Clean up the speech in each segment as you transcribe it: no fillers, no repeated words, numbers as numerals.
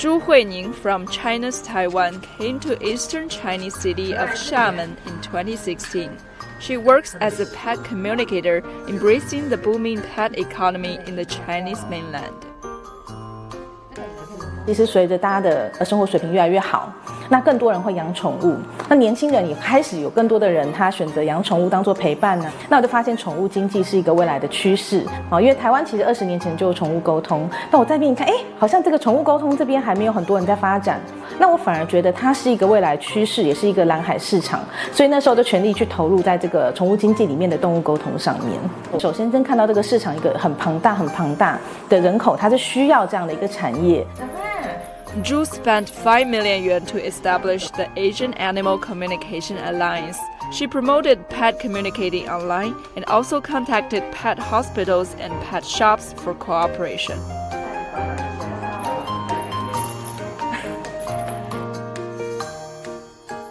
Zhu Huining from China's Taiwan came to eastern Chinese city of Xiamen in 2016. She works as a pet communicator, embracing the booming pet economy in the Chinese mainland. 其实随着大家的生活水平越来越好，那更多人会养宠物，那年轻人也开始有更多的人他选择养宠物当做陪伴呢。那我就发现宠物经济是一个未来的趋势啊，因为台湾其实20年前就有宠物沟通，那我在这边看，好像这个宠物沟通这边还没有很多人在发展，那我反而觉得它是一个未来趋势，也是一个蓝海市场，所以那时候就全力去投入在这个宠物经济里面的动物沟通上面。首先真看到这个市场一个很庞大的人口，它是需要这样的一个产业。Zhu spent 5 million yuan to establish the Asian Animal Communication Alliance. She promoted pet communicating online and also contacted pet hospitals and pet shops for cooperation.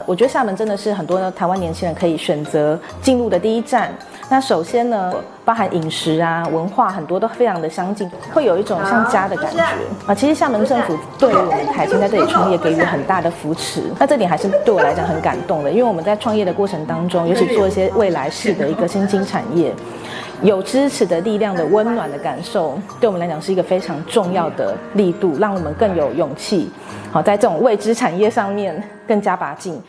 我觉得厦门真的是很多台湾年轻人可以选择进入的第一站。那首先呢，包含饮食啊、文化很多都非常的相近，会有一种像家的感觉啊。其实厦门政府对于我们凯青在这里创业给予很大的扶持，那这点还是对我来讲很感动的，因为我们在创业的过程当中，尤其做一些未来式的一个新兴产业，有支持的力量的温暖的感受，对我们来讲是一个非常重要的力度，让我们更有勇气，好在这种未知产业上面更加拔劲。